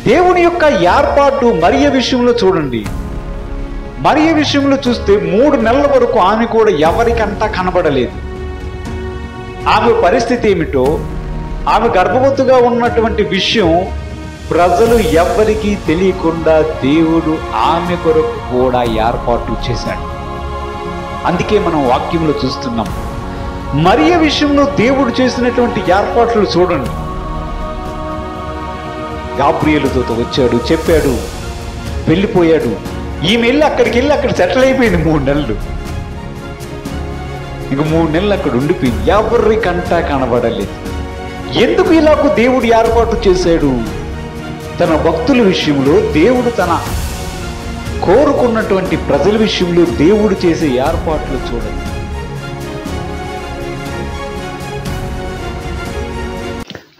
దేవుని యొక్క ఏర్పాటు మరియ విషయంలో చూడండి. మరియ విషయంలో చూస్తే 3 నెలల వరకు ఆమె కూడా ఎవరికంతా కనబడలేదు. ఆమె పరిస్థితి ఏమిటో, ఆమె గర్భవతిగా ఉన్నటువంటి విషయం ప్రజలు ఎవ్వరికీ తెలియకుండా దేవుడు ఆమె కొరకు కూడా ఏర్పాటు చేశాడు. అందుకే మనం వాక్యంలో చూస్తున్నాం. మరియ విషయంలో దేవుడు చేసినటువంటి ఏర్పాట్లు చూడండి. గాబ్రియేలు దూత వచ్చాడు, చెప్పాడు, వెళ్ళిపోయాడు. ఈమె వెళ్ళి అక్కడికి వెళ్ళి అక్కడ సెటిల్ అయిపోయింది 3 నెలలు. ఇంక 3 నెలలు అక్కడ ఉండిపోయింది, ఎవరికంటా కనబడలేదు. ఎందుకు ఇలాగూ దేవుడు ఏర్పాటు చేశాడు? తన భక్తుల విషయంలో దేవుడు, తన కోరుకున్నటువంటి ప్రజల విషయంలో దేవుడు చేసే ఏర్పాట్లు చూడండి.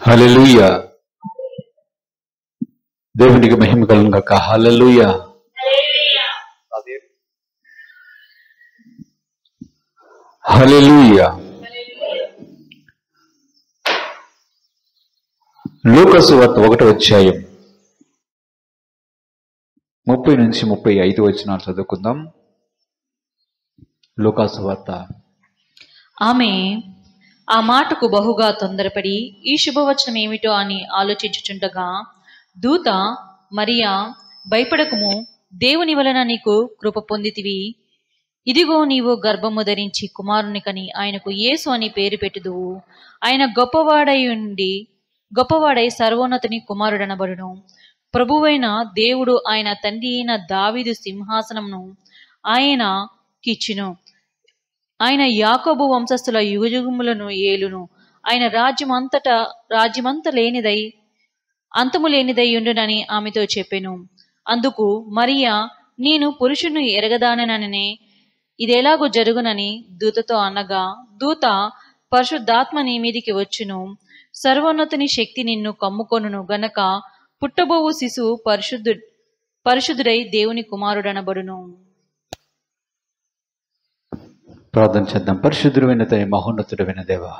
హల్లెలూయా, దేవునికి మహిమ కలుగును గాక. హల్లెలూయా. హల్లెలూయా. లూకా సువార్త 1వ అధ్యాయం 30 నుంచి 35 వచనాలు చదువుకుందాం. లూకా సువార్త. ఆమె ఆ మాటకు బహుగా తొందరపడి ఈ శుభవచనం ఏమిటో అని ఆలోచించుచుండగా దూత, మరియా, భయపడకుము, దేవుని వలన నీకు కృప పొందితివి. ఇదిగో నీవు గర్భము ధరించి కుమారుని కని ఆయనకు యేసు అని పేరు పెట్టుదువు. ఆయన గొప్పవాడై సర్వోన్నతుని కుమారుడనబడును. ప్రభువైన దేవుడు ఆయన తండ్రి అయిన దావీదు సింహాసనమును ఆయనకిచ్చును. ఆయన యాకోబు వంశస్థుల యుగయుగములను ఏలును. ఆయన రాజ్యమంత లేనిదై అంతము లేనిదై ఉండునని ఆమెతో చెప్పెను. అందుకు మరియా, నేను పురుషుని ఎరగదాననే ఇదెలాగూ జరుగునని దూతతో అనగా, దూత, పరిశుద్ధాత్మ నీ మీదికి వచ్చును, సర్వోన్నతుని శక్తి నిన్ను కమ్ముకొనును గనక పుట్టబోవు శిశువు పరిశుద్ధుడై దేవుని కుమారుడనబడును. ప్రార్థన చేద్దాం. పరిశుద్ధుడైన తండ్రి, మహోన్నతుడైన దేవా,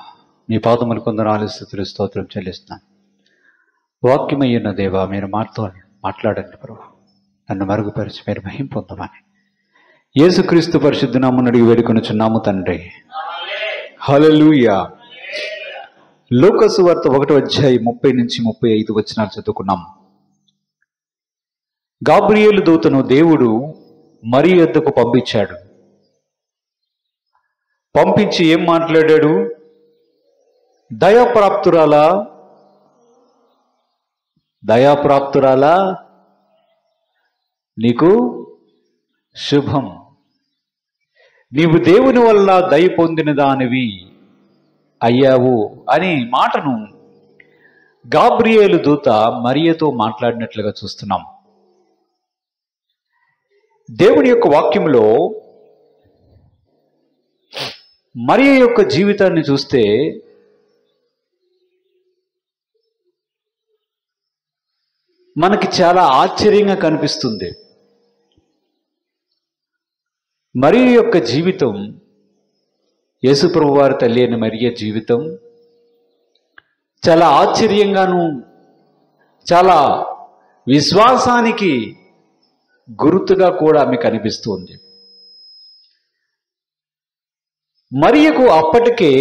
మీ పాదములు కొందరు స్తుతులు స్తోత్రం చెల్లిస్తున్నాను. వాక్యమయ్యున్న దేవా, మీరు మాట్లాడండి ప్రభు. నన్ను మరుగుపరిచి మీరు మహిమ పొందమని యేసుక్రీస్తు పరిశుద్ధ నామమున అడిగి వేడుకొనుచున్నాము తండ్రి. హల్లెలూయా. లూకా సువార్త 1వ అధ్యాయం 30 నుంచి 35 వచనాలు చదువుకున్నాం. గాబ్రియేలు దూతను దేవుడు మరియ యొద్దకు పంపించాడు. పంపించి ఏం మాట్లాడాడు? దయాప్రాప్తురాలా, నీకు శుభం, నీవు దేవుని వల్ల దయ పొందిన దానివి అయ్యావు అని మాటను గాబ్రియేలు దూత మరియతో మాట్లాడినట్లుగా చూస్తున్నాం. దేవుని యొక్క వాక్యంలో మరియ యొక్క జీవితాన్ని చూస్తే మనకి చాలా ఆశ్చర్యంగా కనిపిస్తుంది. మరియ యొక్క జీవితం, యేసుప్రభు వారి తల్లి అయిన మరియ జీవితం చాలా ఆశ్చర్యంగాను, చాలా విశ్వాసానికి గుర్తుగా కూడా ఆమె కనిపిస్తుంది. మరియకు అప్పటికే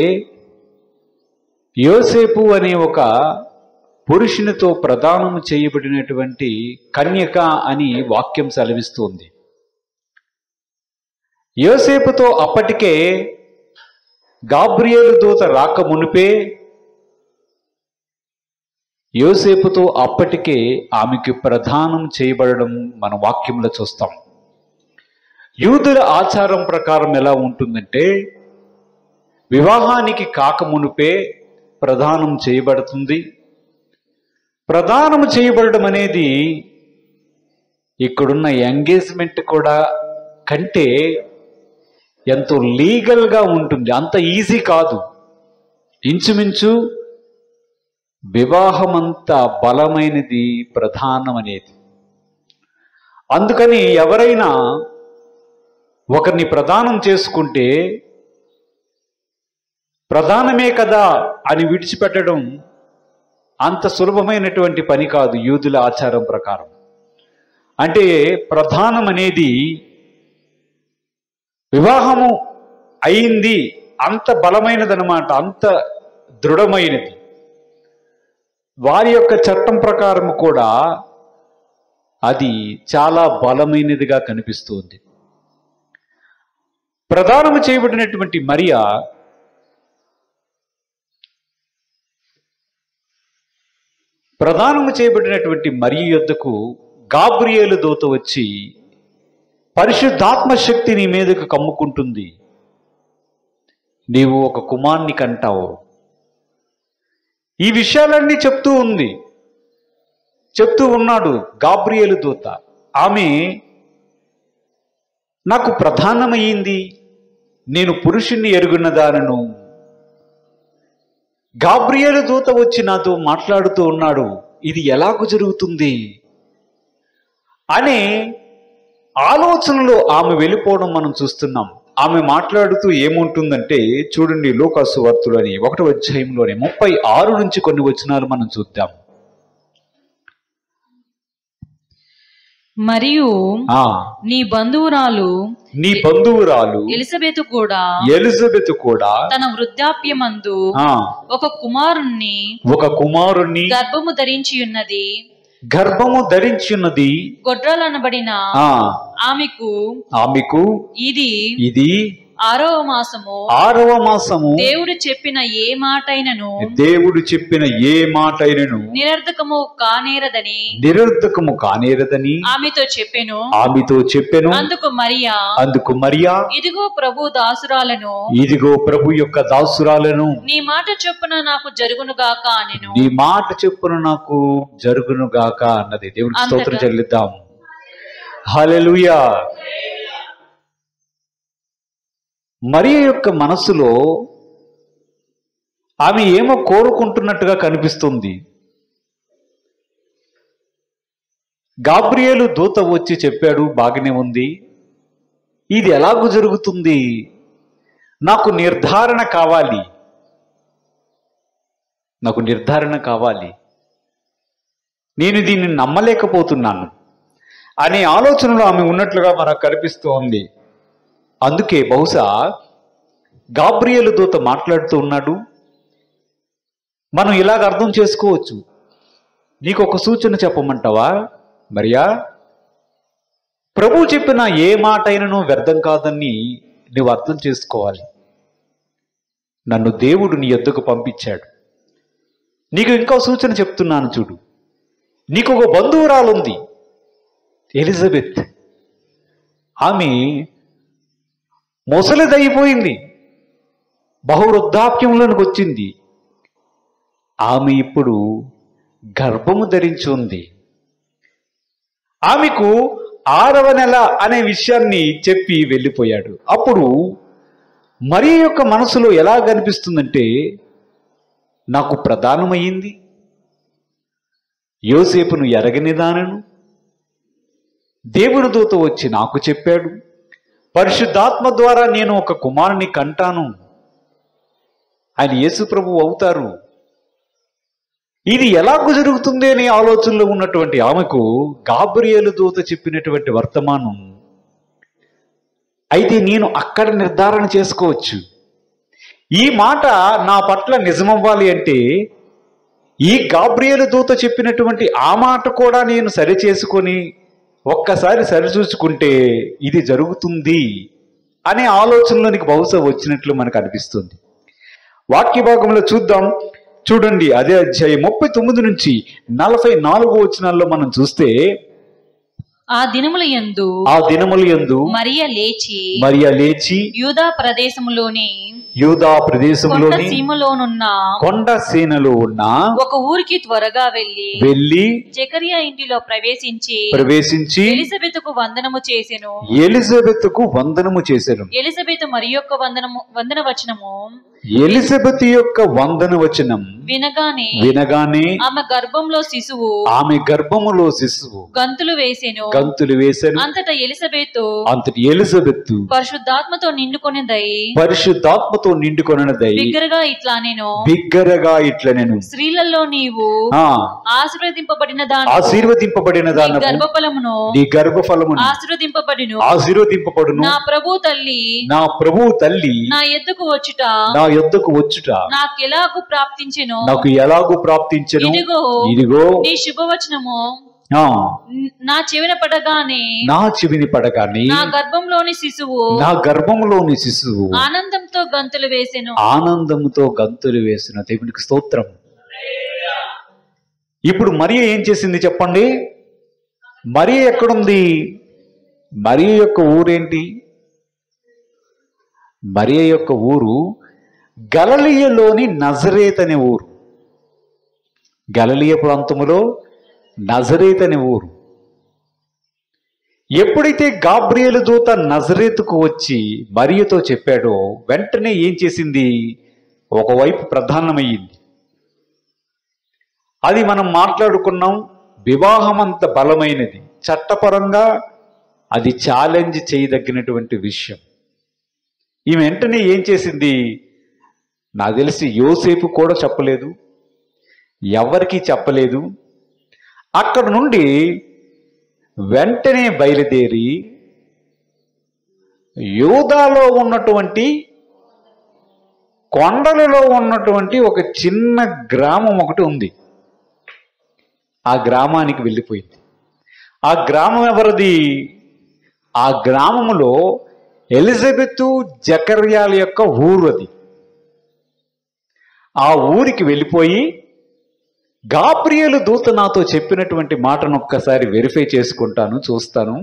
యోసేపు అనే ఒక పురుషునితో ప్రదానం చేయబడినటువంటి కన్యక అని వాక్యం సెలవిస్తుంది. యోసేపుతో అప్పటికే గాబ్రియేలు దూత రాక మునిపే యోసేపుతో అప్పటికే ఆమెకు ప్రదానం చేయబడడం మన వాక్యంలో చూస్తాం. యూదుల ఆచారం ప్రకారం ఎలా ఉంటుందంటే, వివాహానికి కాక మునిపే ప్రదానం చేయబడుతుంది. ప్రదానం చేయబడడం అనేది ఇక్కడున్న ఎంగేజ్మెంట్ కూడా కంటే ఎంతో లీగల్గా ఉంటుంది. అంత ఈజీ కాదు. ఇంచుమించు వివాహమంత బలమైనది ప్రధానం అనేది. అందుకని ఎవరైనా ఒకరిని ప్రదానం చేసుకుంటే ప్రధానమే కదా అని విడిచిపెట్టడం అంత సులభమైనటువంటి పని కాదు యూదుల ఆచారం ప్రకారం. అంటే ప్రధానం అనేది వివాహము అయింది అంత బలమైనదన్నమాట, అంత దృఢమైనది. వారి యొక్క చట్టం ప్రకారం కూడా అది చాలా బలమైనదిగా కనిపిస్తుంది. ప్రదానము చేయబడినటువంటి మరియా యొద్దకు గాబ్రియేలు దూత వచ్చి, పరిశుద్ధాత్మ శక్తి నీ మీదకు కమ్ముకుంటుంది, నీవు ఒక కుమారుని కంటావు. ఈ విషయాలన్నీ చెప్తూ ఉన్నాడు గాబ్రియేలు దూత. ఆమె నాకు ప్రధానమయ్యింది, నేను పురుషుణ్ణి ఎరుగున్నదానను. గాబ్రియేలు దూత వచ్చి నాతో మాట్లాడుతూ ఉన్నాడు, ఇది ఎలాగూ జరుగుతుంది అనే ఆలోచనలో ఆమె వెళ్ళిపోవడం మనం చూస్తున్నాం. ఆమె మాట్లాడుతూ ఏముంటుందంటే చూడండి, లూకా సువార్తలోని 1వ అధ్యాయంలోని 36 నుంచి కొన్ని వచనాలు మనం చూద్దాం. మరియు నీ బంధువురాలు ఎలిజబెతు కూడా తన వృద్ధాప్యమందు ఒక కుమారుణ్ణి గర్భము ధరించి ఉన్నది. గొడ్రాలనబడిన ఆమెకు ఇది 6వ మాసము. దేవుడు చెప్పిన ఏ మాటైనను నిరర్ధకము కానేరదని ఆమెతో చెప్పెను. అందుకు మరియా ఇదిగో ప్రభు యొక్క దాసురాలను నీ మాట చొప్పున నాకు జరుగునుగాక అన్నది. దేవునికి స్తోత్రం చెల్లిద్దాం. హల్లెలూయా. మరియ యొక్క మనసులో ఆమె ఏమో కోరుకుంటున్నట్టుగా కనిపిస్తుంది. గాబ్రియేలు దూత వచ్చి చెప్పాడు, బాగానే ఉంది, ఇది ఎలాగూ జరుగుతుంది, నాకు నిర్ధారణ కావాలి, నేను దీన్ని నమ్మలేకపోతున్నాను అనే ఆలోచనలో ఆమె ఉన్నట్లుగా మనకు కనిపిస్తూ ఉంది. అందుకే బహుశా గాబ్రియేలు దూత మాట్లాడుతూ ఉన్నాడు. మనం ఇలాగ అర్థం చేసుకోవచ్చు, నీకు ఒక సూచన చెప్పమంటావా మరియా? ప్రభు చెప్పిన ఏ మాట అయినను వ్యర్థం కాదని నువ్వు అర్థం చేసుకోవాలి. నన్ను దేవుడు నీ యొద్దకు పంపించాడు. నీకు ఇంకో సూచన చెప్తున్నాను చూడు. నీకు ఒక బంధువురాలుంది ఎలిజబెత్. ఆమె ముసలిదైపోయింది, బహువృద్ధాప్యంలోనికి వచ్చింది. ఆమె ఇప్పుడు గర్భము ధరించి ఉంది. ఆమెకు 6వ నెల అనే విషయాన్ని చెప్పి వెళ్ళిపోయాడు. అప్పుడు మరియ యొక్క మనసులో ఎలా కనిపిస్తుందంటే, నాకు ప్రధానమయ్యింది, యోసేపును ఎరగనిదానను, దేవుని దూత వచ్చి నాకు చెప్పాడు, పరిశుద్ధాత్మ ద్వారా నేను ఒక కుమారుని కంటాను, ఆయన యేసు ప్రభువు అవుతారు, ఇది ఎలాగూ జరుగుతుంది అనే ఆలోచనలో ఉన్నటువంటి ఆమెకు గాబ్రియేలు దూత చెప్పినటువంటి వర్తమానం, అయితే నేను అక్కడ నిర్ధారణ చేసుకోవచ్చు, ఈ మాట నా పట్ల నిజమవ్వాలి అంటే ఈ గాబ్రియేలు దూత చెప్పినటువంటి ఆ మాట కూడా నేను సరిచేసుకొని ఒక్కసారి సరిచూసుకుంటే ఇది జరుగుతుంది అనే ఆలోచనలోనికి బహుశా వచ్చినట్లు మనకు అనిపిస్తుంది. వాక్య భాగంలో చూద్దాం. చూడండి, అదే అధ్యాయం 39 నుంచి 44 వచనాల్లో మనం చూస్తే, ఆ దినముల యందు మరియ లేచి యూదా ప్రదేశములోని కొండ సీమలో ఉన్న ఒక ఊరికి త్వరగా వెళ్ళి జకరియా ఇంటిలో ప్రవేశించి ఎలిజబెతుకు వందనము చేసెను. ఎలిజబెతు మరి యొక్క వందన వచనము ఎలిజబెత్ యొక్క వందన వచనం వినగానే ఆమె గర్భంలో శిశువు గంతులు వేసెను. అంతటా ఎలిజబెత్ పరిశుద్ధాత్మతో నిండుకొనిదై బిగ్గరగా ఇట్లా నేను స్త్రీలలో నీవు ఆశీర్వదింపబడిన దాని గర్భఫలమును ఆశీర్వదింపబడును. నా ప్రభు తల్లి నా యొద్దకు వచ్చుట నాకు ఎలాగూ ప్రాప్తించెను. ఇదిగో నీ శుభవచనము నా చెవిన పడగానే నా గర్భంలోని శిశువు ఆనందంతో గంతులు వేసెను. దేవునికి స్తోత్రం. ఇప్పుడు మరియ ఏం చేసింది చెప్పండి? మరియ ఎక్కడుంది? మరియ యొక్క ఊరేంటి? మరియ యొక్క ఊరు గలిలయలోని నజరేత్ అనే ఊరు. గలిలయ ప్రాంతములో నజరేత్ అనే ఊరు. ఎప్పుడైతే గాబ్రియేలు దూత నజరేతుకు వచ్చి మరియతో చెప్పాడో వెంటనే ఏం చేసింది? ఒకవైపు ప్రధానమయ్యింది. అది మనం మాట్లాడుకున్నాం. వివాహం అంత బలమైనది, చట్టపరంగా అది ఛాలెంజ్ చేయదగినటువంటి విషయం. ఈ వెంటనే ఏం చేసింది? నాకు తెలిసి యోసేపు కూడా చెప్పలేదు, ఎవరికీ చెప్పలేదు. అక్కడ నుండి వెంటనే బయలుదేరి యూదాలో ఉన్నటువంటి కొండలలో ఉన్నటువంటి ఒక చిన్న గ్రామం ఒకటి ఉంది. ఆ గ్రామానికి వెళ్ళిపోయింది. ఆ గ్రామం ఎవరిది? ఆ గ్రామములో ఎలిజబెతు జకర్యాల యొక్క ఊరు అది. ఆ ఊరికి వెళ్ళిపోయి గాబ్రియేలు దూత నాతో చెప్పినటువంటి మాటను ఒక్కసారి వెరిఫై చేసుకుంటాను, చూస్తాను.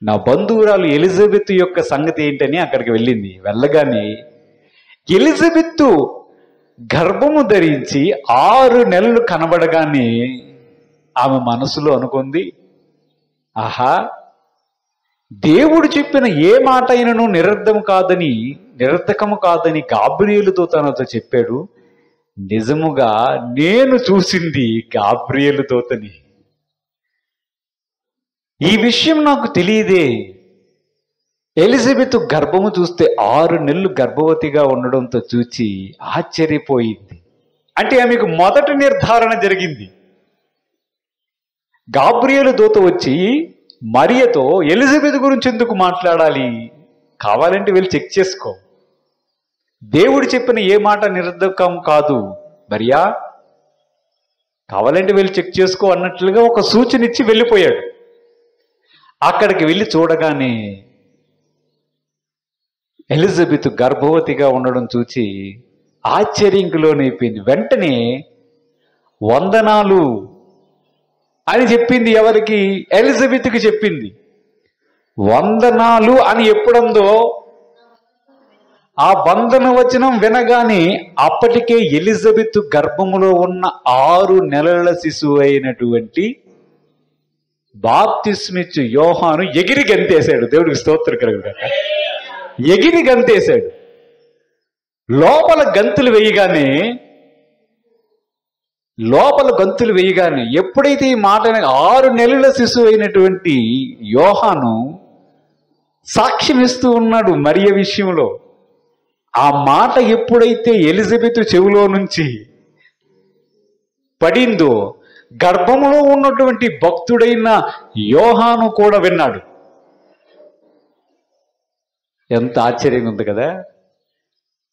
నా బంధువురాలు ఎలిజబెత్ యొక్క సంగతి ఏంటని అక్కడికి వెళ్ళింది. వెళ్ళగానే ఎలిజబెత్ గర్భము ధరించి 6 నెలలు కనబడగానే ఆమె మనసులో అనుకుంది, ఆహా, దేవుడు చెప్పిన ఏ మాట అయినను నిరర్ధకము కాదని గాబ్రియేలు దూత నాతో చెప్పాడు. నిజముగా నేను చూసింది గాబ్రియేలు దూతని. ఈ విషయం నాకు తెలియదే. ఎలిజబెత్ గర్భము చూస్తే 6 నెలలు గర్భవతిగా ఉండడంతో చూచి ఆశ్చర్యపోయింది. అంటే ఆమెకు మొదటి నిర్ధారణ జరిగింది. గాబ్రియేలు దూత వచ్చి మరియతో ఎలిజబెత్ గురించి ఎందుకు మాట్లాడాలి? కావాలంటే వెళ్ళి చెక్ చేసుకో. దేవుడు చెప్పిన ఏ మాట నిరర్ధకం కాదు మరియా, కావాలంటే వెళ్ళి చెక్ చేసుకో అన్నట్లుగా ఒక సూచన ఇచ్చి వెళ్ళిపోయాడు. అక్కడికి వెళ్ళి చూడగానే ఎలిజబెత్ గర్భవతిగా ఉండడం చూచి ఆశ్చర్యంకు లోనైపోయింది. వెంటనే వందనాలు అని చెప్పింది. ఎవరికి? ఎలిజబెత్కి చెప్పింది. వందనాలు అని ఎప్పుడందో ఆ వందన వచనం వినగానే అప్పటికే ఎలిజబెత్ గర్భములో ఉన్న 6 నెలల శిశువు అయినటువంటి బాప్తిస్మిచ్చు యోహాను ఎగిరి గంతేశాడు. దేవుడికి స్తోత్రం కలుగుగాక. ఎగిరి గంతేశాడు. లోపల గంతులు వేయగానే ఎప్పుడైతే ఈ మాట 6 నెలల శిశువు అయినటువంటి యోహాను సాక్ష్యం ఇస్తూ ఉన్నాడు మరియ విషయంలో. ఆ మాట ఎప్పుడైతే ఎలిజబెత్ చెవిలో నుంచి పడిందో గర్భంలో ఉన్నటువంటి భక్తుడైన యోహాను కూడా విన్నాడు. ఎంత ఆశ్చర్యంగా ఉంది కదా!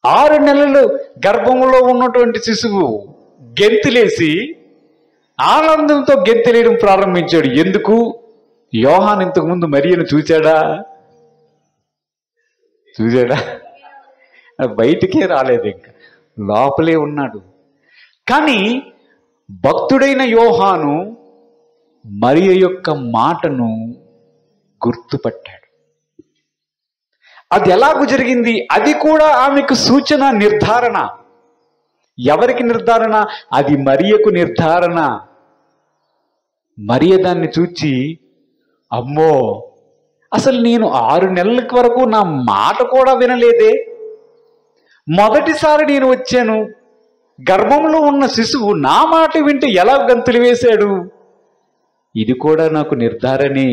6 నెలలు గర్భంలో ఉన్నటువంటి శిశువు గెంతులేసి ఆనందంతో గెంతులేయడం ప్రారంభించాడు. ఎందుకు? యోహాను ఇంతకుముందు మరియను చూచాడా? బయటికే రాలేదు, ఇంకా లోపలే ఉన్నాడు. కానీ భక్తుడైన యోహాను మరియ యొక్క మాటను గుర్తుపట్టాడు. అది ఎలాగూ జరిగింది? అది కూడా ఆమెకు సూచన, నిర్ధారణ. ఎవరికి నిర్ధారణ? అది మరియకు నిర్ధారణ. మరియ దాన్ని చూచి, అమ్మో, అసలు నేను 6 నెలల వరకు నా మాట కూడా వినలేదే, మొదటిసారి నేను వచ్చాను, గర్భంలో ఉన్న శిశువు నా మాట వింటే ఎలా గంతులు వేశాడు? ఇది కూడా నాకు నిర్ధారణే.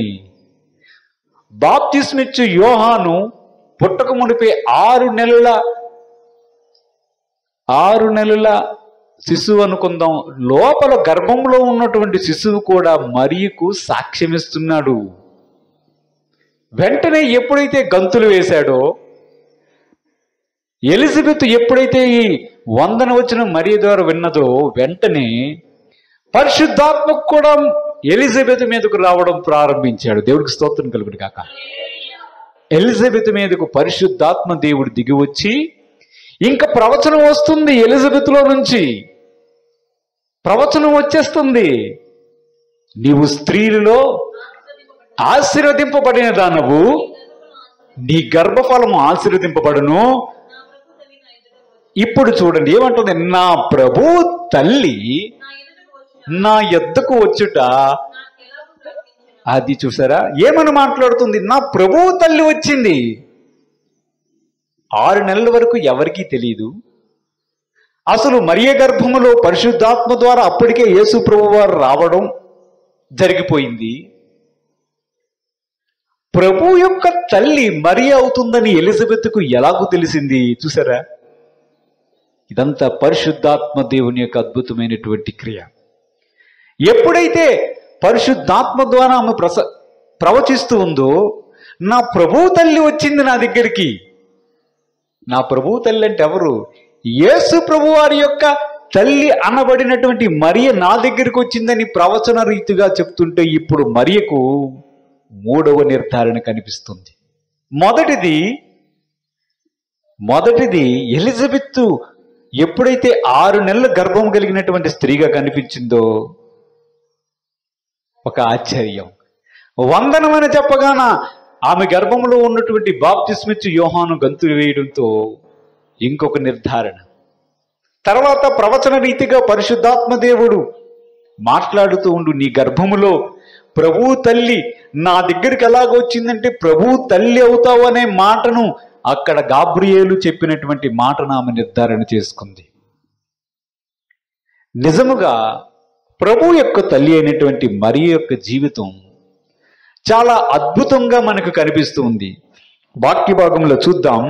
బాప్తిస్మిచ్చు యోహాను పుట్టక మునిపే 6 నెలల శిశువు అనుకుందాం, లోపల గర్భంలో ఉన్నటువంటి శిశువు కూడా మరియకు సాక్ష్యమిస్తున్నాడు. వెంటనే ఎప్పుడైతే గంతులు వేశాడో, ఎలిజబెత్ ఎప్పుడైతే ఈ వందన వచ్చిన మరియ ద్వారా విన్నదో, వెంటనే పరిశుద్ధాత్మ కూడా ఎలిజబెత్ మీదకు రావడం ప్రారంభించాడు. దేవుడికి స్తోత్రం కలుగును కాక. ఎలిజబెత్ మీదకు పరిశుద్ధాత్మ దేవుడు దిగి వచ్చి, ఇంకా ప్రవచనం వస్తుంది ఎలిజబెత్లో నుంచి, ప్రవచనం వచ్చేస్తుంది. నీవు స్త్రీలలో ఆశీర్వదింపబడిన దానవు, నీ గర్భఫలము ఆశీర్వదింపబడును. ఇప్పుడు చూడండి ఏమంటుంది, నా ప్రభు తల్లి నా యొద్దకు వచ్చుట. అది చూసారా ఏమని మాట్లాడుతుంది? నా ప్రభు తల్లి వచ్చింది. 6 నెలల వరకు ఎవరికీ తెలియదు. అసలు మరియ గర్భములో పరిశుద్ధాత్మ ద్వారా అప్పటికే యేసు ప్రభు వారు రావడం జరిగిపోయింది. ప్రభు యొక్క తల్లి మరియ అవుతుందని ఎలిజబెత్కు ఎలాగూ తెలిసింది? చూసారా, ఇదంతా పరిశుద్ధాత్మ దేవుని యొక్క అద్భుతమైనటువంటి క్రియ. ఎప్పుడైతే పరిశుద్ధాత్మ ద్వారా ఆమె ప్రవచిస్తూ ఉందో, నా ప్రభు తల్లి వచ్చింది నా దగ్గరికి. నా ప్రభు తల్లి అంటే ఎవరు? యేసు ప్రభు వారి యొక్క తల్లి అనబడినటువంటి మరియ నా దగ్గరికి వచ్చిందని ప్రవచన రీతిగా చెప్తుంటే, ఇప్పుడు మరియకు 3వ నిర్ధారణ కనిపిస్తుంది. మొదటిది ఎలిజబెత్ ఎప్పుడైతే 6 నెలల గర్భం కలిగినటువంటి స్త్రీగా కనిపించిందో, ఒక ఆశ్చర్యం. వందనమని చెప్పగాన ఆమె గర్భంలో ఉన్నటువంటి బాప్తిస్మిచ్చు యోహాను గంతులు వేయడంతో ఇంకొక నిర్ధారణ. తర్వాత ప్రవచన రీతిగా పరిశుద్ధాత్మ దేవుడు మాట్లాడుతూ ఉండు, నీ గర్భములో ప్రభు తల్లి నా దగ్గరికి ఎలాగొచ్చిందంటే ప్రభు తల్లి అవుతావు అనే మాటను అక్కడ గాబ్రియేలు చెప్పినటువంటి మాటను ఆమె నిర్ధారణ చేసుకుంది. నిజముగా ప్రభు యొక్క తల్లి అయినటువంటి మరియ యొక్క జీవితం చాలా అద్భుతంగా మనకు కనిపిస్తూ ఉంది. వాక్య భాగంలో చూద్దాం.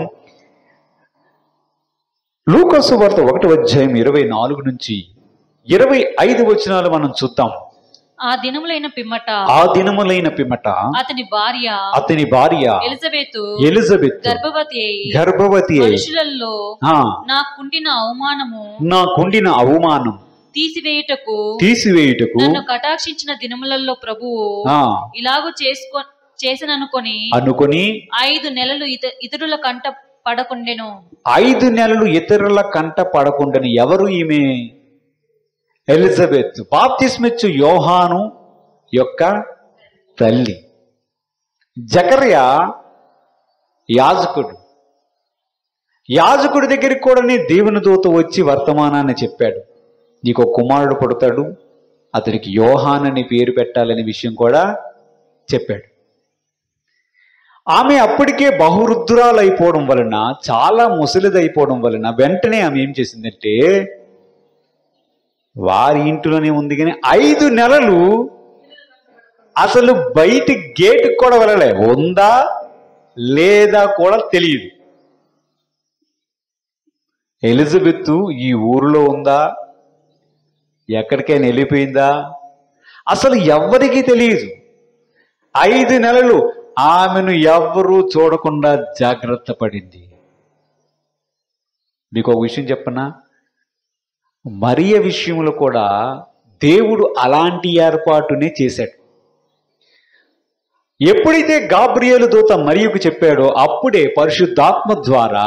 లూకా సువార్త 1వ అధ్యాయం 24 నుంచి 25 వచనాలు మనం చూద్దాం. ఆ దినములైన పిమ్మట అతని భార్య ఎలిజబెతు గర్భవతి అయి మనుషులలో నాకుండిన అవమానం తీసివేయుటకు నన్ను కటాక్షించిన దినములలో ప్రభువు ఇలాగూ చేసననుకొని 5 నెలలు ఇతరుల కంట పడకుండెను. 5 నెలలు ఇతరుల కంట పడకుండెను. ఎవరు ఈమె? ఎలిజబెత్, బాప్తిస్మిచ్చు యోహాను యొక్క తల్లి. జకర్యా యాజకుడి దగ్గరికి కూడా దేవుని దూత వచ్చి వర్తమానాన్ని చెప్పాడు. నీకు కుమారుడు పుడతాడు, అతనికి యోహాన్ అని పేరు పెట్టాలనే విషయం కూడా చెప్పాడు. ఆమె అప్పటికే బహువృద్ధురాలైపోవడం వలన, చాలా ముసలిదైపోవడం వలన వెంటనే ఆమె ఏం చేసిందంటే, వారి ఇంట్లోనే ఉంది కానీ 5 నెలలు అసలు బయటి గేటుకు కూడా వెళ్ళలే. ఉందా లేదా కూడా తెలియదు. ఎలిజబెత్ ఈ ఊరిలో ఉందా, ఎక్కడికైనా వెళ్ళిపోయిందా, అసలు ఎవ్వరికీ తెలియదు. 5 నెలలు ఆమెను ఎవ్వరూ చూడకుండా జాగ్రత్త పడింది. మీకు ఒక విషయం చెప్పనా, మరియ విషయంలో కూడా దేవుడు అలాంటి ఏర్పాటునే చేశాడు. ఎప్పుడైతే గాబ్రియేలు దూత మరియకు చెప్పాడో అప్పుడే పరిశుద్ధాత్మ ద్వారా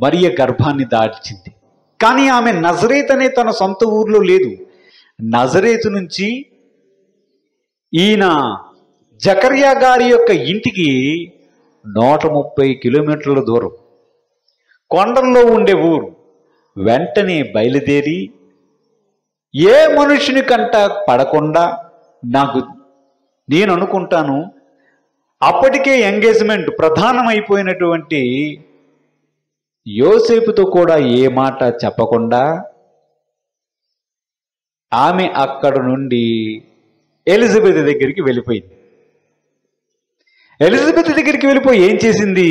మరియ గర్భాన్ని దాల్చింది. కానీ ఆమె నజరేత్ అనే తన సొంత ఊర్లో లేదు. నజరేతు నుంచి ఈయన జకర్యా గారి యొక్క ఇంటికి 130 కిలోమీటర్ల దూరం, కొండల్లో ఉండే ఊరు. వెంటనే బయలుదేరి ఏ మనుషుని కంట పడకుండా, నేను అనుకుంటాను అప్పటికే ఎంగేజ్మెంట్ ప్రధానమైపోయినటువంటి యోసేపుతో కూడా ఏ మాట చెప్పకుండా ఆమె అక్కడ నుండి ఎలిజబెత్ దగ్గరికి వెళ్ళిపోయింది. ఎలిజబెత్ దగ్గరికి వెళ్ళిపోయి ఏం చేసింది?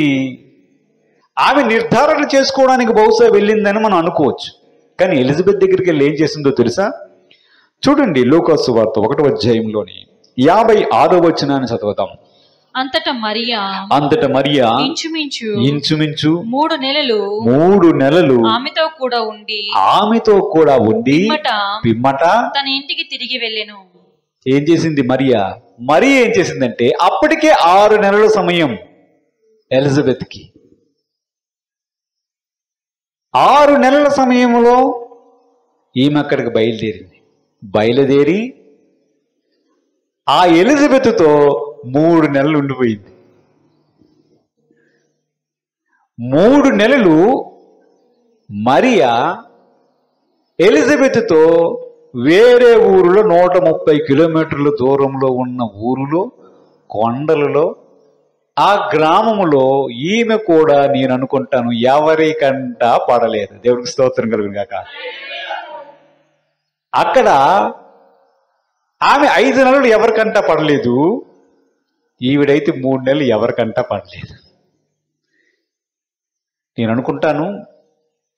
ఆమె నిర్ధారణ చేసుకోవడానికి బహుశా వెళ్ళిందని మనం అనుకోవచ్చు. కానీ ఎలిజబెత్ దగ్గరికి వెళ్ళి ఏం చేసిందో తెలుసా? చూడండి, లూకాసు వార్త 1వ అధ్యాయంలోని 56వ వచనాన్ని చదువుదాం. అంతటా మరియా ఇంచుమించు 3 నెలలు ఆమెతో కూడా ఉండి పిమ్మట తన ఇంటికి తిరిగి వెళ్ళెను. ఏం చేసింది మరియా ఏం చేసిందంటే, అప్పటికే 6 నెలల సమయం ఎలిజబెత్కి. 6 నెలల సమయంలో ఈమె అక్కడికి బయలుదేరి ఆ ఎలిజబెత్తో 3 నెలలు ఉండిపోయింది. 3 నెలలు మరియా ఎలిజబెత్తో వేరే ఊరిలో 130 కిలోమీటర్ల దూరంలో ఉన్న ఊరిలో, కొండలలో, ఆ గ్రామములో ఈమె కూడా నేను అనుకుంటాను ఎవరికంట పడలేదు. దేవుడికి స్తోత్రం కలుగును గాక. అక్కడ ఆమె 5 నెలలు ఎవరికంట పడలేదు, ఈవిడైతే 3 నెలలు ఎవరికంట పడలేదు. నేను అనుకుంటాను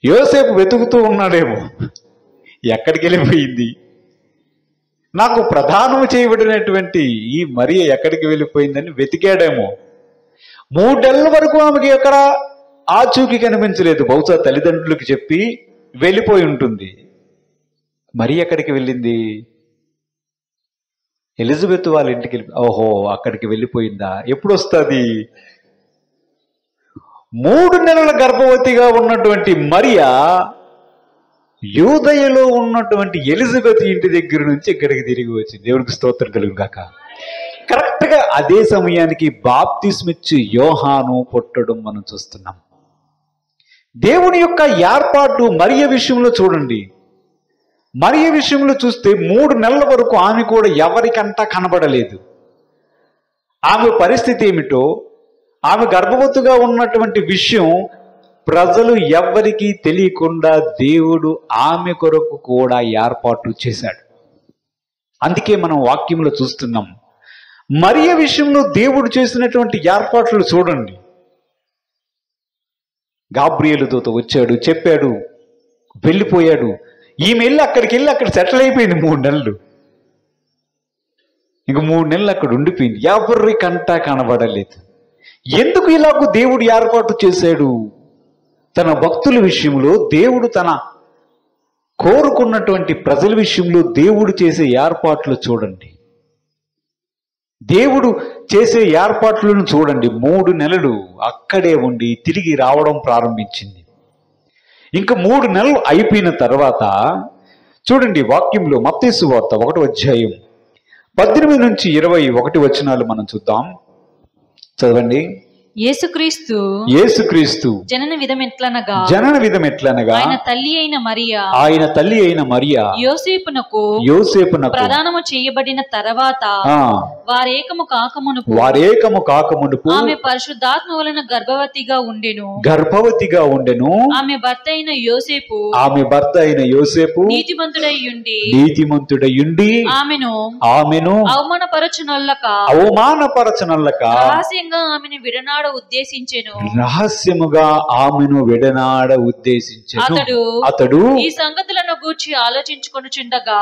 యోసేపు వెతుకుతూ ఉన్నాడేమో, ఎక్కడికి వెళ్ళిపోయింది, నాకు ప్రదానం చేయబడినటువంటి ఈ మరియ ఎక్కడికి వెళ్ళిపోయిందని వెతికాడేమో. 3 నెలల వరకు ఆమెకి ఎక్కడ ఆచూకీ కనిపించలేదు. బహుశా తల్లిదండ్రులకు చెప్పి వెళ్ళిపోయి ఉంటుంది. మరి ఎక్కడికి వెళ్ళింది? ఎలిజబెత్ వాళ్ళ ఇంటికి వెళ్ళి, ఓహో అక్కడికి వెళ్ళిపోయిందా? ఎప్పుడు వస్తుంది? 3 నెలల గర్భవతిగా ఉన్నటువంటి మరియా యూదయలో ఉన్నటువంటి ఎలిజబెత్ ఇంటి దగ్గర నుంచి ఇక్కడికి తిరిగి వచ్చింది. దేవుడికి స్తోత్రం కలుగును గాక. కరెక్ట్గా అదే సమయానికి బాప్తిస్మిచ్చి యోహాను పుట్టడం మనం చూస్తున్నాం. దేవుని యొక్క ఏర్పాటు మరియ విషయంలో చూడండి. మరియ విషయంలో చూస్తే 3 నెలల వరకు ఆమె కూడా ఎవరికంటా కనబడలేదు. ఆమె పరిస్థితి ఏమిటో, ఆమె గర్భవతిగా ఉన్నటువంటి విషయం ప్రజలు ఎవ్వరికీ తెలియకుండా దేవుడు ఆమె కొరకు కూడా ఏర్పాటు చేశాడు. అందుకే మనం వాక్యంలో చూస్తున్నాం. మరియ విషయంలో దేవుడు చేసినటువంటి ఏర్పాట్లు చూడండి. గాబ్రియేలు దూత వచ్చాడు, చెప్పాడు, వెళ్ళిపోయాడు. ఈమె అక్కడికి వెళ్ళి అక్కడ సెటిల్ అయిపోయింది 3 నెలలు. ఇంక 3 నెలలు అక్కడ ఉండిపోయింది, ఎవరికంటా కనబడలేదు. ఎందుకు ఇలాగూ దేవుడు ఏర్పాటు చేశాడు? తన భక్తుల విషయంలో దేవుడు, తన కోరుకున్నటువంటి ప్రజల విషయంలో దేవుడు చేసే ఏర్పాట్లు చూడండి. దేవుడు చేసే ఏర్పాట్లను చూడండి. 3 నెలలు అక్కడే ఉండి తిరిగి రావడం ప్రారంభించింది. ఇంకా 3 నెలలు అయిపోయిన తర్వాత చూడండి, వాక్యంలో మత్తయి సువార్త 1వ అధ్యాయం 18 నుంచి 21 వచనాలు మనం చూద్దాం. చదవండి. యేసుక్రీస్తు జనన విధం ఎట్లనగా ఆయన తల్లి అయిన మరియా యోసేపునకు ప్రదానము చేయబడిన తర్వాత వారేకము కాకమునుపు ఆమె పరిశుద్ధాత్మ వలన గర్భవతిగా ఉండెను. ఆమె భర్త అయిన యోసేపు నీతిమంతుడై ఆమెను అవమానపరచునొల్లక రహస్యంగా ఆమెను విడనాడ ఉద్దేశించెను. అతడు ఈ సంగతులను గూర్చి ఆలోచించుకొనుచుండగా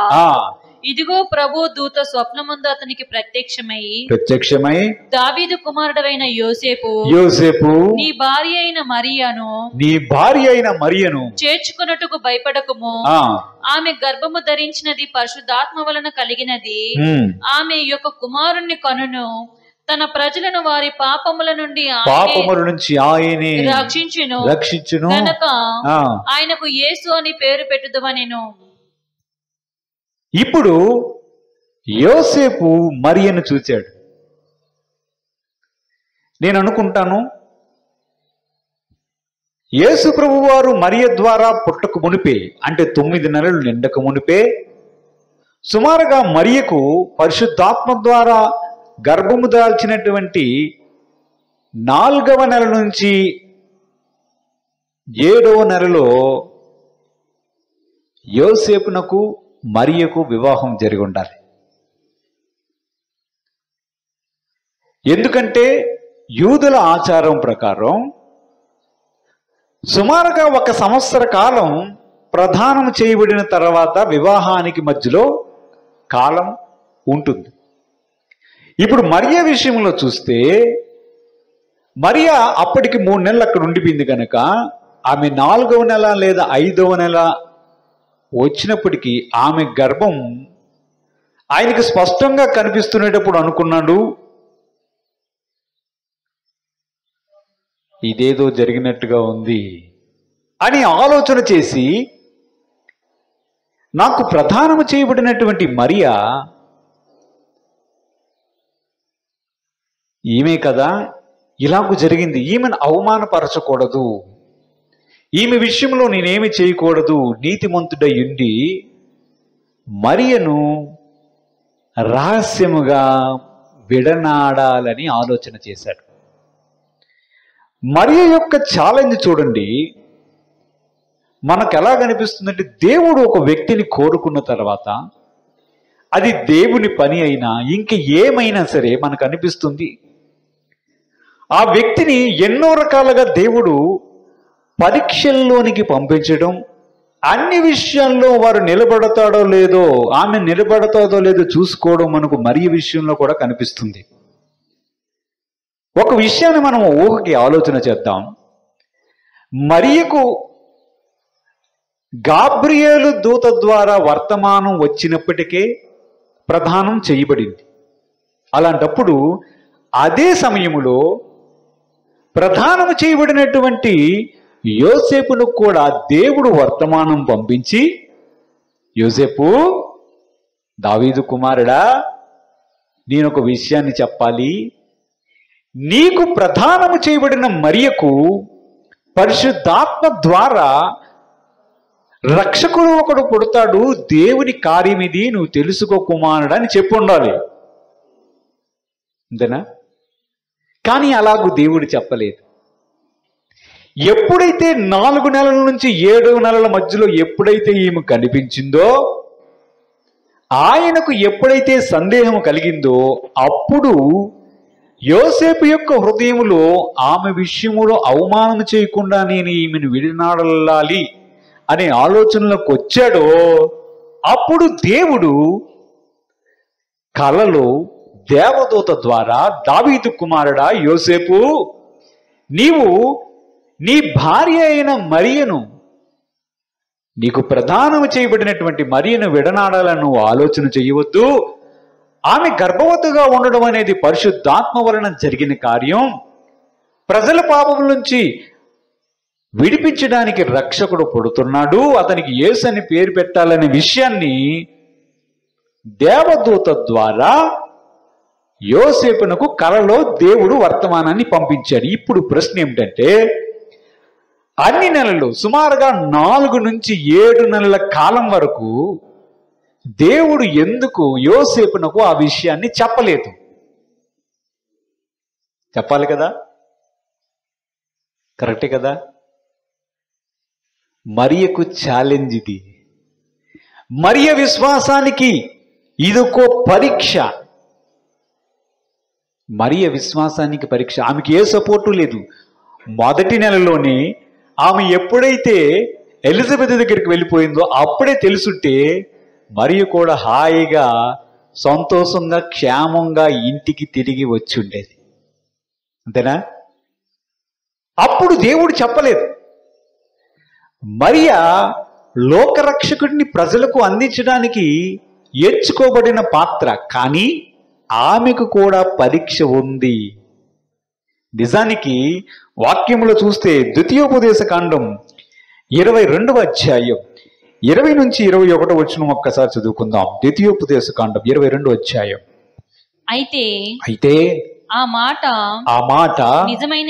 ఇదిగో ప్రభు దూత స్వప్నమందు అతనికి ప్రత్యక్షమై దావీదు కుమారుడైన యోసేపు నీ భార్య అయిన మరియను చేర్చుకొనుటకు భయపడకుము. ఆమె గర్భము ధరించినది పరిశుద్ధాత్మ వలన కలిగినది. ఆమె యొక్క కుమారుణ్ణి కనును. తన ప్రజలను వారి పాపముల నుంచి ఆయనే రక్షించును కనుక ఆయనకు యేసు అని పేరు పెట్టుదువనెను. ఇప్పుడు యోసేపు మరియను చూచాడు. నేను అనుకుంటాను యేసు ప్రభువారు మరియ ద్వారా పుట్టక మునిపే, అంటే 9 నెలలు నిండక మునిపే, సుమారుగా మరియకు పరిశుద్ధాత్మ ద్వారా గర్భము దాల్చినటువంటి 4వ నెల నుంచి 7వ నెలలో యోసేపునకు మరియకు వివాహం జరిగి ఉండాలి. ఎందుకంటే యూదుల ఆచారం ప్రకారం సుమారుగా 1 సంవత్సర కాలం ప్రదానం చేయబడిన తర్వాత వివాహానికి మధ్యలో కాలం ఉంటుంది. ఇప్పుడు మరియ విషయంలో చూస్తే మరియా అప్పటికి 3 నెలలు అక్కడ ఉండిపోయింది కనుక ఆమె 4వ నెల లేదా 5వ నెల వచ్చినప్పటికీ ఆమె గర్భం ఆయనకి స్పష్టంగా కనిపిస్తున్నప్పుడు అనుకున్నాడు, ఇదేదో జరిగినట్టుగా ఉంది అని ఆలోచన చేసి, నాకు ప్రదానము చేయబడినటువంటి మరియా ఈమె కదా, ఇలాగూ జరిగింది, ఈమెను అవమానపరచకూడదు, ఈమె విషయంలో నేనేమి చేయకూడదు, నీతిమంతుడై ఉండి మరియను రహస్యముగా విడనాడాలని ఆలోచన చేశాడు. మరియ యొక్క ఛాలెంజ్ చూడండి, మనకు ఎలా కనిపిస్తుందంటే దేవుడు ఒక వ్యక్తిని కోరుకున్న తర్వాత అది దేవుని పని అయినా ఇంక ఏమైనా సరే మనకు అనిపిస్తుంది ఆ వ్యక్తిని ఎన్నో రకాలుగా దేవుడు పరీక్షల్లోనికి పంపించడం, అన్ని విషయాల్లో వారు నిలబడతాడో లేదో ఆమె నిలబడతాదో లేదో చూసుకోవడం మనకు మరియ విషయంలో కూడా కనిపిస్తుంది. ఒక విషయాన్ని మనం ఊహకి ఆలోచన చేద్దాం. మరియకు గాబ్రియేలు దూత ద్వారా వర్తమానం వచ్చినప్పటికే ప్రదానం చేయబడింది. అలాంటప్పుడు అదే సమయములో ప్రదానం చేయబడినటువంటి యోసేపును కూడా దేవుడు వర్తమానం పంపించి, యోసేపు, దావీదు కుమారుడా, నేను ఒక విషయాన్ని చెప్పాలి, నీకు ప్రదానము చేయబడిన మరియకు పరిశుద్ధాత్మ ద్వారా రక్షకుడు ఒకడు పుడతాడు, దేవుని కార్యం ఇది, నువ్వు తెలుసుకో కుమారుడా అని చెప్పి ఉండాలి. అంతేనా? కానీ అలాగూ దేవుడు చెప్పలేదు. ఎప్పుడైతే 4 నెలల నుంచి 7 నెలల మధ్యలో ఎప్పుడైతే ఈమె కనిపించిందో, ఆయనకు ఎప్పుడైతే సందేహం కలిగిందో, అప్పుడు యోసేపు యొక్క హృదయములో ఆమె విషయములో అవమానం చేయకుండా నేను ఈమెను విడనాడాలి అనే ఆలోచనలోకి వచ్చాడో, అప్పుడు దేవుడు కలలో దేవదూత ద్వారా, దావీదు కుమారుడా యోసేపు, నీవు నీ భార్య అయిన మరియను, నీకు ప్రదానము చేయబడినటువంటి మరియను విడనాడాలని నువ్వు ఆలోచన చేయవద్దు. ఆమె గర్భవతిగా ఉండడం అనేది పరిశుద్ధాత్మ వలన జరిగిన కార్యం. ప్రజల పాపం నుంచి విడిపించడానికి రక్షకుడు పుడుతున్నాడు, అతనికి యేసు అని పేరు పెట్టాలనే విషయాన్ని దేవదూత ద్వారా యోసేపునకు కలలో దేవుడు వర్తమానాన్ని పంపించాడు. ఇప్పుడు ప్రశ్న ఏమిటంటే, అన్ని నెలలు సుమారుగా 4 నుంచి 7 నెలల కాలం వరకు దేవుడు ఎందుకు యోసేపునకు ఆ విషయాన్ని చెప్పలేదు? చెప్పాలి కదా, కరెక్టే కదా? మరియకు ఛాలెంజ్ ఇది. మరియ విశ్వాసానికి ఇదొక పరీక్ష. మరియ విశ్వాసానికి పరీక్ష. ఆమెకి ఏ సపోర్టు లేదు. మొదటి నెలలోనే ఆమె ఎప్పుడైతే ఎలిజబెత్ దగ్గరికి వెళ్ళిపోయిందో అప్పుడే తెలుసుంటే మరియ కూడా హాయిగా సంతోషంగా క్షేమంగా ఇంటికి తిరిగి వచ్చి ఉండేది. అంతేనా? అప్పుడు దేవుడు చెప్పలేదు. మరియ లోకరక్షకుడిని ప్రజలకు అందించడానికి ఎంచుకోబడిన పాత్ర, కానీ ఆమెకు కూడా పరీక్ష ఉంది. నిజానికి వాక్యములో చూస్తే ద్వితీయోపదేశ కాండం 22వ అధ్యాయం 20 నుంచి 21 వచనం ఒక్కసారి చదువుకుందాం. ద్వితీయోపదేశ కాండం 22వ అధ్యాయం. అయితే ఆ మాట నిజమైన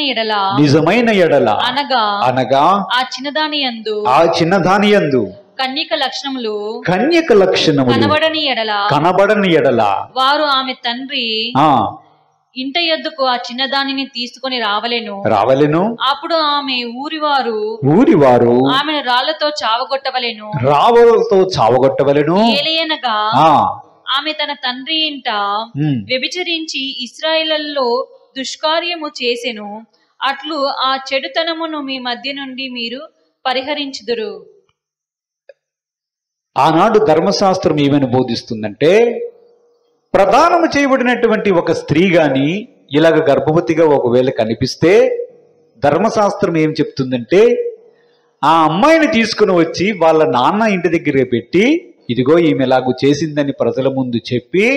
ఎడల అనగా ఆ చిన్నదాని యందు కన్యక లక్షణములు కనబడని ఎడల వారు ఆమె తండ్రి ఇంట యొద్దకు ఆ చిన్నదానిని తీసుకొని రావలెను. అప్పుడు ఆమె ఊరివారు ఆమెను రాళ్లతో చావగొట్టవలెను. ఏలయనగా ఆమె తన తండ్రి ఇంట వ్యభిచరించి ఇశ్రాయేలులో దుష్కార్యము చేసెను. అట్లు ఆ చెడుతనమును మీ మధ్య నుండి మీరు పరిహరించుదురు. ఆనాడు ధర్మశాస్త్రం ఏమని బోధిస్తుందంటే, ప్రదానము చేయబడినటువంటి ఒక స్త్రీ గాని ఇలాగ గర్భవతిగా ఒకవేళ కనిపిస్తే ధర్మశాస్త్రం ఏం చెప్తుందంటే, ఆ అమ్మాయిని తీసుకుని వచ్చి వాళ్ళ నాన్న ఇంటి దగ్గర పెట్టి, ఇదిగో ఈమె ఇలాగూ చేసిందని ప్రజల ముందు చెప్పి,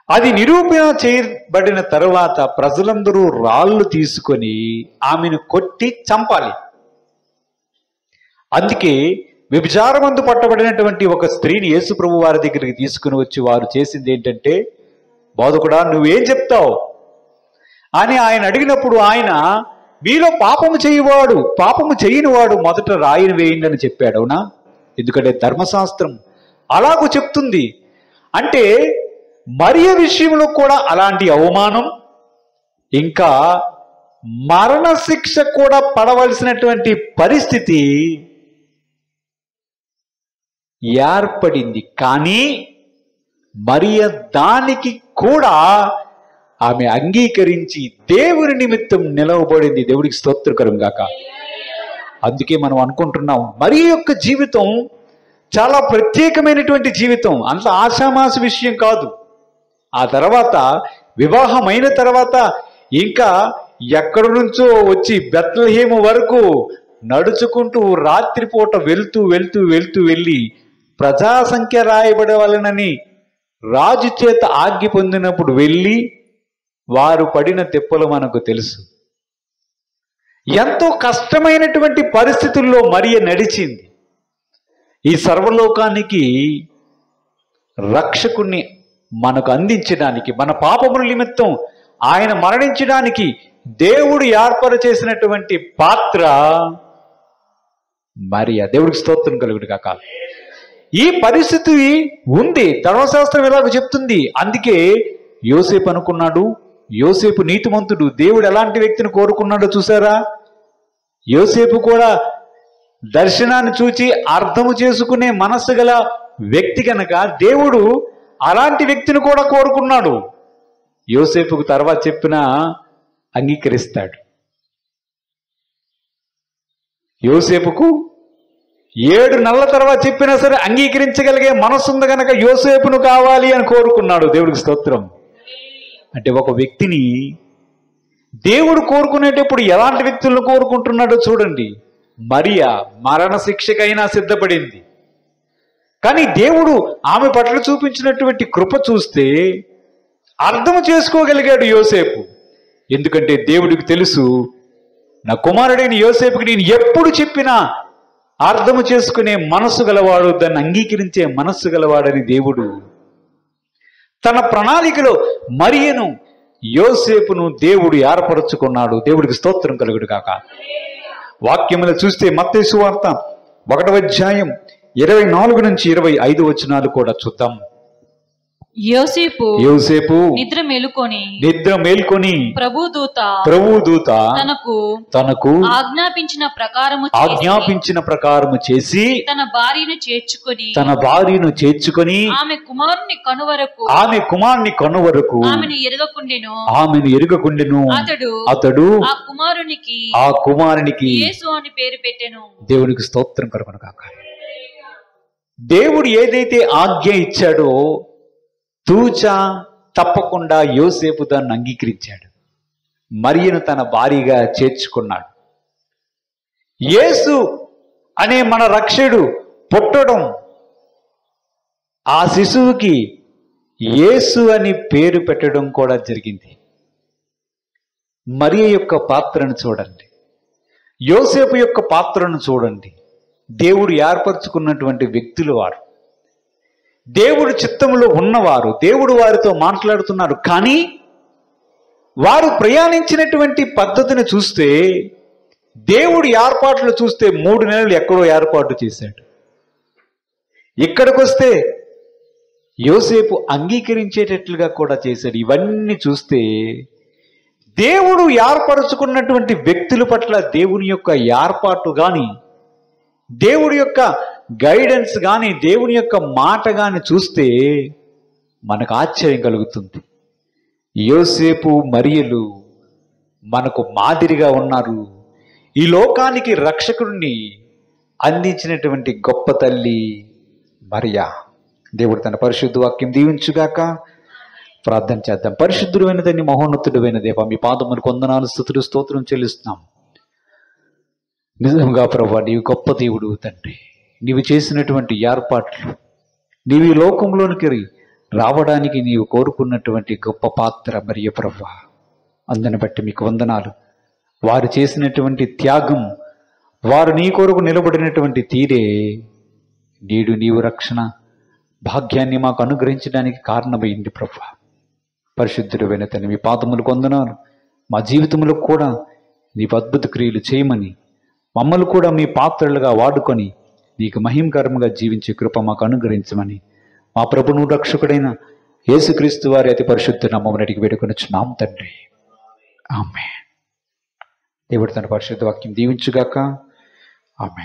అది నిరూపణ చేయబడిన తరువాత ప్రజలందరూ రాళ్ళు తీసుకొని ఆమెను కొట్టి చంపాలి. అందుకే వ్యభిచారమందు పట్టబడినటువంటి ఒక స్త్రీని యేసుప్రభు వారి దగ్గరికి తీసుకుని వచ్చి వారు చేసింది ఏంటంటే, బోధకుడా నువ్వేం చెప్తావు అని ఆయన అడిగినప్పుడు ఆయన, మీలో పాపము చేయని వాడు మొదట రాయిని వేయండి అని చెప్పాడు. అవునా? ఎందుకంటే ధర్మశాస్త్రం అలాగూ చెప్తుంది. అంటే మరియ విషయంలో కూడా అలాంటి అవమానం, ఇంకా మరణశిక్ష కూడా పడవలసినటువంటి పరిస్థితి ఏర్పడింది. కానీ మరియ దానికి కూడా ఆమె అంగీకరించి దేవుని నిమిత్తం నిలవబడింది. దేవుడికి స్తోత్రకరం గాక. అందుకే మనం అనుకుంటున్నాం మరి యొక్క జీవితం చాలా ప్రత్యేకమైనటువంటి జీవితం, అంత ఆషామాషి విషయం కాదు. ఆ తర్వాత వివాహమైన తర్వాత ఇంకా ఎక్కడి నుంచో వచ్చి బెత్లెహేము వరకు నడుచుకుంటూ రాత్రిపూట వెళ్ళి ప్రజాసంఖ్య రాయబడవలనని రాజు చేత ఆజ్ఞ పొందినప్పుడు వెళ్ళి వారు పడిన తిప్పలు మనకు తెలుసు. ఎంతో కష్టమైనటువంటి పరిస్థితుల్లో మరియ నడిచింది. ఈ సర్వలోకానికి రక్షకుణ్ణి మనకు అందించడానికి, మన పాపముల నిమిత్తం ఆయన మరణించడానికి దేవుడు ఏర్పాటు చేసినటువంటి పాత్ర మరియ. దేవుడికి స్తోత్రం కలుగును గాక. ఈ పరిస్థితి ఉంది, ధర్మశాస్త్రం ఎలాగో చెప్తుంది. అందుకే యోసేపు అనుకున్నాడు, యోసేపు నీతిమంతుడు, దేవుడు ఎలాంటి వ్యక్తిని కోరుకున్నాడో చూసారా? యోసేపు కూడా దర్శనాన్ని చూచి అర్థము చేసుకునే మనస్సు గల వ్యక్తి కనుక దేవుడు అలాంటి వ్యక్తిని కూడా కోరుకున్నాడు. యోసేపుకు తర్వాత చెప్పినా అంగీకరిస్తాడు. యోసేపుకు 7 నెలల తర్వాత చెప్పినా సరే అంగీకరించగలిగే మనసుంది కనుక యోసేపును కావాలి అని కోరుకున్నాడు. దేవుడికి స్తోత్రం. అంటే ఒక వ్యక్తిని దేవుడు కోరుకునేటప్పుడు ఎలాంటి వ్యక్తులను కోరుకుంటున్నాడో చూడండి. మరియ మరణశిక్షకైనా సిద్ధపడింది, కానీ దేవుడు ఆమె పట్ల చూపించినటువంటి కృప చూస్తే అర్థం చేసుకోగలిగాడు యోసేపు. ఎందుకంటే దేవుడికి తెలుసు, నా కుమారుడైన యోసేపుకి నేను ఎప్పుడు చెప్పినా అర్థము చేసుకునే మనస్సు గలవాడు, దాన్ని అంగీకరించే మనస్సు గలవాడని దేవుడు తన ప్రణాళికలో మరియను యోసేపును దేవుడు ఏర్పరచుకున్నాడు. దేవుడికి స్తోత్రం కలుగుడు కాక. వాక్యములు చూస్తే మత్తయి సువార్త 1వ అధ్యాయం 24 నుంచి 25 వచనాలు కూడా చూద్దాం. యోసేపు నిద్ర మేల్కొని ప్రభుదూత తనకు ఆజ్ఞాపించిన ప్రకారము చేసి తన భార్యను చేర్చుకొని ఆమె కుమారుని కనువరకు ఆమెను ఎరుగకుండెను. అతడు ఆ కుమారునికి యేసు అని పేరు పెట్టెను. దేవునికి స్తోత్రం కలుగును గాక. దేవుడు ఏదైతే ఆజ్ఞ ఇచ్చాడో తూచా తప్పకుండా యోసేపు దాన్ని అంగీకరించాడు. మరియను తన భార్యగా చేర్చుకున్నాడు. యేసు అనే మన రక్షకుడు పుట్టడం, ఆ శిశువుకి యేసు అని పేరు పెట్టడం కూడా జరిగింది. మరియ యొక్క పాత్రను చూడండి, యోసేపు యొక్క పాత్రను చూడండి. దేవుడు ఏర్పరచుకున్నటువంటి వ్యక్తులు వారు, దేవుడు చిత్తములో ఉన్నవారు, దేవుడు వారితో మాట్లాడుతున్నారు. కానీ వారు ప్రయాణించినటువంటి పద్ధతిని చూస్తే, దేవుడి ఏర్పాట్లు చూస్తే 3 నెలలు ఎక్కడో ఏర్పాటు చేశాడు. ఇక్కడికి వస్తే యోసేపు అంగీకరించేటట్లుగా కూడా చేశాడు. ఇవన్నీ చూస్తే దేవుడు ఏర్పరచుకున్నటువంటి వ్యక్తుల పట్ల దేవుని యొక్క ఏర్పాటు కానీ, దేవుడి యొక్క గైడెన్స్ కానీ, దేవుని యొక్క మాట కానీ చూస్తే మనకు ఆశ్చర్యం కలుగుతుంది. యోసేపు మరియలు మనకు మాదిరిగా ఉన్నారు. ఈ లోకానికి రక్షకుడిని అందించినటువంటి గొప్ప తల్లి మరియా. దేవుడు తన పరిశుద్ధ వాక్యం దీవించుగాక. ప్రార్థన చేద్దాం. పరిశుద్ధుడైన తండ్రి, మహోన్నతుడైన దేవా, మీ పాదములకు వందనాలు, స్తుతులు, స్తోత్రం చెల్లిస్తున్నాం. నిజంగా ప్రభువా, నీవు గొప్ప దేవుడు తండ్రి. నీవు చేసినటువంటి ఏర్పాట్లు, నీవు ఈ లోకంలోనికి రావడానికి నీవు కోరుకున్నటువంటి గొప్ప పాత్ర మరియ ప్రభువా, అందుని బట్టి మీకు వందనాలు. వారు చేసినటువంటి త్యాగం, వారు నీ కొరకు నిలబడినటువంటి తీరే నేడు నీవు రక్షణ భాగ్యాన్ని మాకు అనుగ్రహించడానికి కారణమైంది ప్రభువా. పరిశుద్ధుడైన తండ్రి, మీ పాదములకు వందనాలు. మా జీవితంలో కూడా నీవు అద్భుత క్రియలు చేయమని, మమ్మల్ని కూడా మీ పాత్రలుగా వాడుకొని నీకు మహిమకరంగా జీవించే కృప మాకు అనుగ్రహించమని మా ప్రభువు రక్షకుడైన యేసుక్రీస్తు వారి అతి పరిశుద్ధ నామమున అడిగి వేడుకొనుచున్నాం తండ్రి. ఆమేన్. దేవుడు తన పరిశుద్ధ వాక్యం దీవించుగాక. ఆమేన్.